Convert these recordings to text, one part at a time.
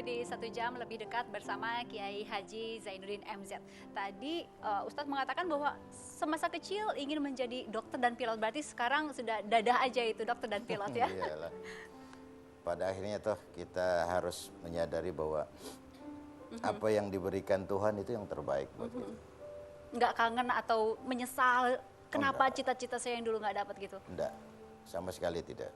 kembali di 1 jam lebih dekat bersama Kiai Haji Zainuddin MZ. Tadi Ustadz mengatakan bahwa semasa kecil ingin menjadi dokter dan pilot, berarti sekarang sudah dadah aja itu dokter dan pilot ya? Iyalah. Pada akhirnya toh kita harus menyadari bahwa apa yang diberikan Tuhan itu yang terbaik buat kita. Nggak kangen atau menyesal kenapa cita-cita saya yang dulu nggak dapat gitu? Enggak, sama sekali tidak.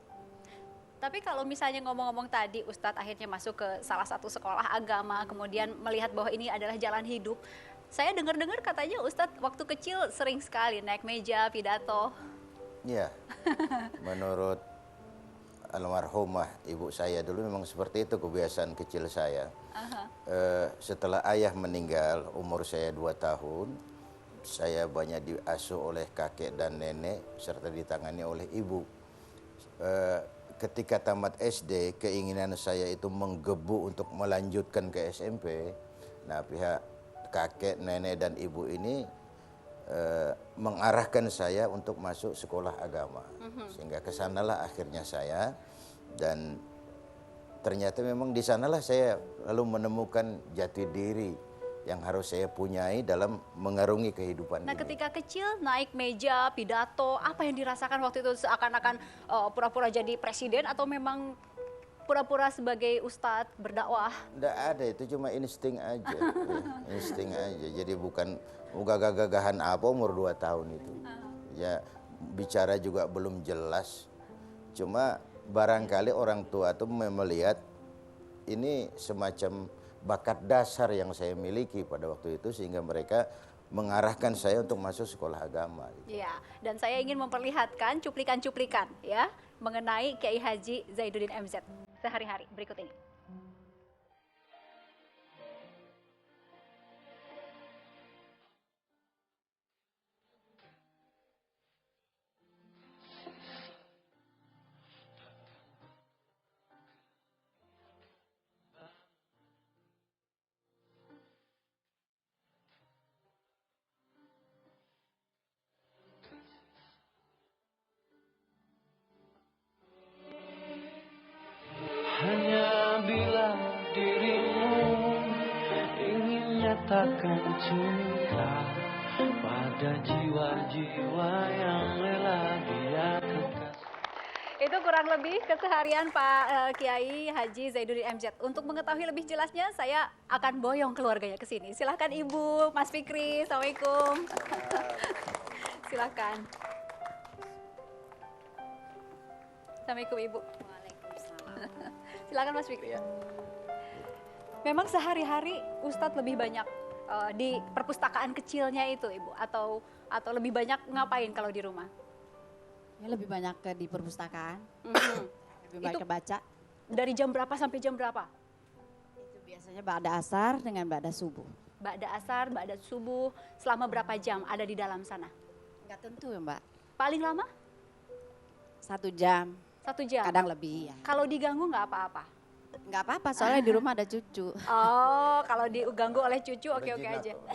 Tapi kalau misalnya ngomong-ngomong tadi, Ustadz akhirnya masuk ke salah satu sekolah agama, kemudian melihat bahwa ini adalah jalan hidup. Saya dengar-dengar katanya Ustadz waktu kecil sering sekali naik meja, pidato. Iya, menurut almarhumah ibu saya dulu memang seperti itu kebiasaan kecil saya. Setelah ayah meninggal, umur saya 2 tahun, saya banyak diasuh oleh kakek dan nenek, serta ditangani oleh ibu. Ketika tamat SD, keinginan saya itu menggebu untuk melanjutkan ke SMP. Nah, pihak kakek, nenek, dan ibu ini mengarahkan saya untuk masuk sekolah agama. Sehingga kesanalah akhirnya saya, dan ternyata memang di sanalah saya lalu menemukan jati diri yang harus saya punyai dalam mengarungi kehidupan Nah, ini. ketika kecil naik meja, pidato, apa yang dirasakan waktu itu? Seakan-akan pura-pura jadi presiden atau memang pura-pura sebagai ustadz berdakwah? Nggak ada, itu cuma insting aja. Ya, insting aja. Jadi bukan gagah-gagahan apa umur 2 tahun itu. Ya, bicara juga belum jelas. Cuma barangkali orang tua tuh melihat ini semacam bakat dasar yang saya miliki pada waktu itu, sehingga mereka mengarahkan saya untuk masuk sekolah agama. Ya, dan saya ingin memperlihatkan cuplikan-cuplikan ya mengenai Kiai Haji Zainuddin MZ sehari-hari berikut ini. Hanya bila dirimu ingin nyatakan cinta pada jiwa-jiwa yang rela dia kekasih. Itu kurang lebih keseharian Pak Kiai Haji Zainuddin MZ. Untuk mengetahui lebih jelasnya, saya akan boyong keluarganya ke sini. Silahkan Ibu, Mas Fikri, Assalamualaikum. Silahkan. Assalamualaikum Ibu. Waalaikumsalam. Silakan Mas Fikri. Memang sehari-hari Ustadz lebih banyak di perpustakaan kecilnya itu Ibu, atau lebih banyak ngapain kalau di rumah? Ya, lebih banyak ke di perpustakaan, lebih banyak Itu ke baca. dari jam berapa sampai jam berapa? Itu biasanya ba'da asar dengan ba'da subuh. Ba'da asar, ba'da subuh, selama berapa jam ada di dalam sana? Enggak tentu ya Mbak, Paling lama 1 jam, 1 jam. kadang lebih ya. Kalau diganggu nggak apa-apa? Enggak apa-apa, soalnya di rumah ada cucu. Oh, kalau diganggu oleh cucu oke-oke Jinak aja. kok.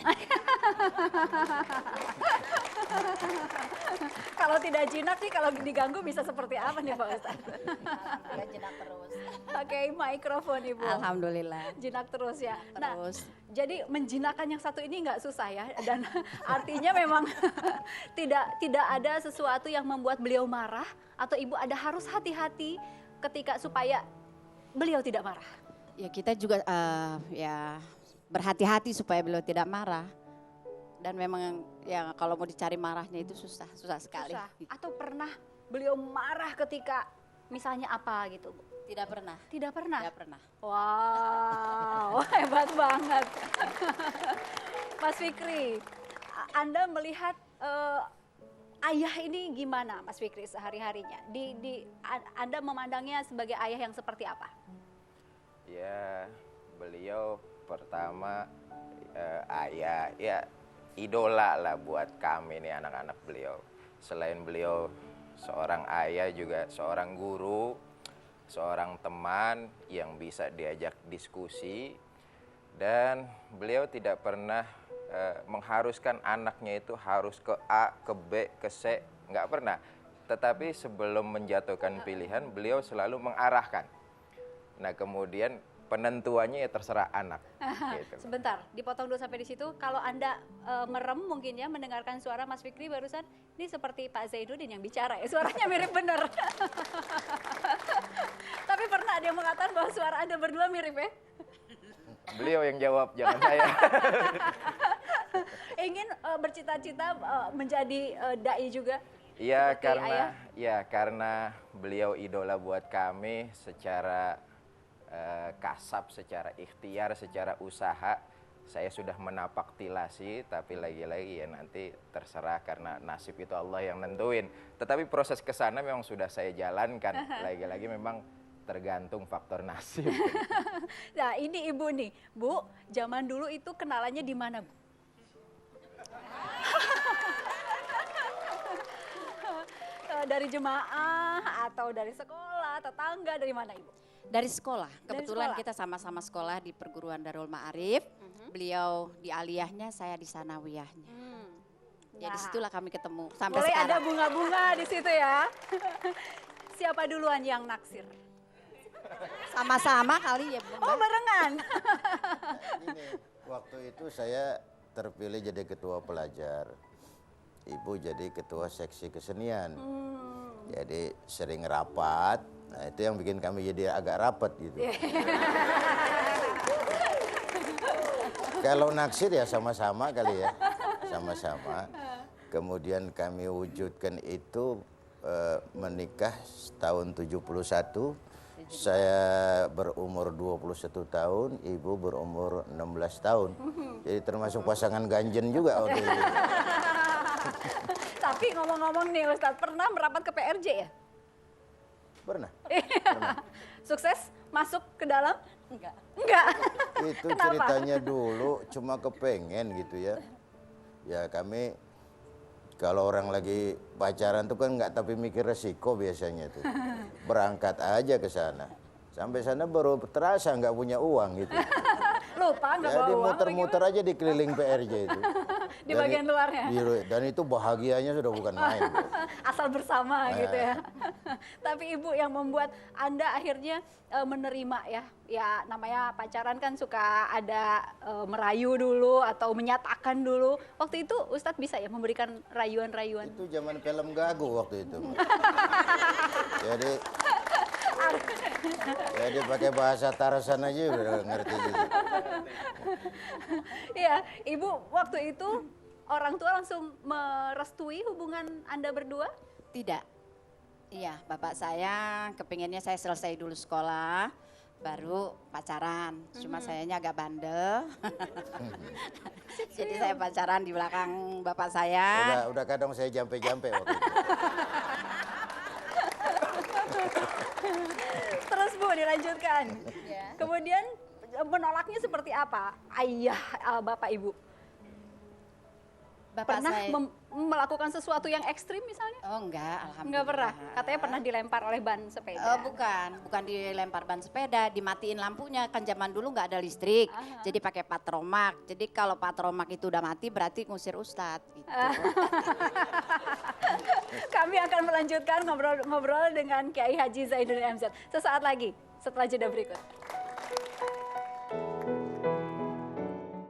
Kalau tidak jinak nih, kalau diganggu bisa seperti apa nih Pak Ustadz? Dia jinak terus. Pakai mikrofon Ibu. Alhamdulillah. Jinak terus ya. Nah, Terus. jadi menjinakkan yang satu ini nggak susah ya, dan artinya memang tidak ada sesuatu yang membuat beliau marah, atau Ibu ada harus hati-hati ketika supaya beliau tidak marah. Ya kita juga ya berhati-hati supaya beliau tidak marah. Dan memang ya kalau mau dicari marahnya itu susah sekali. Susah. Atau pernah beliau marah ketika misalnya apa gitu, Bu? Tidak pernah. Tidak pernah. Tidak pernah. Wow, hebat banget. Mas Fikri, Anda melihat ayah ini gimana Mas Fikri sehari-harinya? Anda memandangnya sebagai ayah yang seperti apa? Ya, beliau pertama ayah, ya idola lah buat kami nih anak-anak beliau. Selain beliau seorang ayah, juga seorang guru, seorang teman yang bisa diajak diskusi, dan beliau tidak pernah mengharuskan anaknya itu harus ke A, ke B, ke C, nggak pernah. Tetapi sebelum menjatuhkan pilihan, beliau selalu mengarahkan. Nah kemudian penentuannya ya terserah anak. Gitu. Sebentar, dipotong dulu sampai di situ. Kalau Anda merem mungkin ya mendengarkan suara Mas Fikri barusan, ini seperti Pak Zainuddin yang bicara ya, suaranya mirip bener. Tapi pernah ada yang mengatakan bahwa suara Anda berdua mirip ya? Beliau yang jawab, jangan saya. Ingin bercita-cita menjadi dai juga? Iya, Seperti karena beliau idola buat kami secara kasab, secara ikhtiar, secara usaha. Saya sudah menapak tilasi, tapi lagi-lagi ya nanti terserah karena nasib itu Allah yang nentuin. Tetapi proses ke sana memang sudah saya jalankan. Lagi-lagi memang tergantung faktor nasib. Nah ini Ibu nih, Bu, zaman dulu itu kenalannya di mana, Bu? Dari jemaah atau dari sekolah, tetangga, dari mana Ibu? Dari sekolah, kebetulan sekolah. kita sama-sama sekolah di perguruan Darul Ma'arif. Beliau di aliyahnya, saya di sanawiyahnya. Ya Nah, disitulah kami ketemu sampai boleh ada sekarang. bunga-bunga di situ ya. Siapa duluan yang naksir? Sama-sama kali ya, Bu. Oh barengan. Ini, waktu itu saya terpilih jadi ketua pelajar. Ibu jadi ketua seksi kesenian. Jadi sering rapat. Nah itu yang bikin kami jadi agak rapat gitu. Kalau naksir ya sama-sama kali ya. Sama-sama. Kemudian kami wujudkan itu menikah tahun 71. Saya berumur 21 tahun, ibu berumur 16 tahun. Jadi termasuk pasangan ganjen juga waktu itu. Tapi ngomong-ngomong nih Ustadz, pernah merapat ke PRJ ya? Pernah. Sukses masuk ke dalam? Enggak. Enggak. Itu Kenapa? ceritanya dulu cuma kepengen gitu ya. Ya kami kalau orang lagi pacaran tuh kan nggak tapi mikir resiko biasanya tuh. Berangkat aja ke sana. Sampai sana baru terasa nggak punya uang gitu. Lupa nggak bawa Jadi uang? muter-muter aja di keliling PRJ itu. Di bagian luarnya? Dan itu bahagianya sudah bukan main. Asal bersama gitu ya. Tapi Ibu yang membuat Anda akhirnya menerima ya. Ya namanya pacaran kan suka ada merayu dulu atau menyatakan dulu. Waktu itu Ustadz bisa ya memberikan rayuan-rayuan? Itu zaman film gagu waktu itu. Jadi pakai bahasa Tarzan aja udah ngerti gitu. Iya, Ibu waktu itu orang tua langsung merestui hubungan Anda berdua? Tidak. Iya, bapak saya kepinginnya saya selesai dulu sekolah, baru pacaran. Cuma sayanya agak bandel. Jadi saya pacaran di belakang bapak saya. Udah kadang saya jampe-jampe waktu itu. Terus Bu dilanjutkan. Ya. Kemudian menolaknya seperti apa? Ayah Bapak Ibu Bapak pernah saya, melakukan sesuatu yang ekstrim misalnya? oh enggak, alhamdulillah. Enggak pernah. Katanya pernah dilempar oleh ban sepeda. Bukan dilempar ban sepeda, dimatiin lampunya. Kan zaman dulu nggak ada listrik, jadi pakai patromak. Jadi kalau patromak itu udah mati berarti ngusir ustadz gitu. Kami akan melanjutkan ngobrol-ngobrol dengan Kiai Haji Zainuddin MZ sesaat lagi setelah jeda berikut.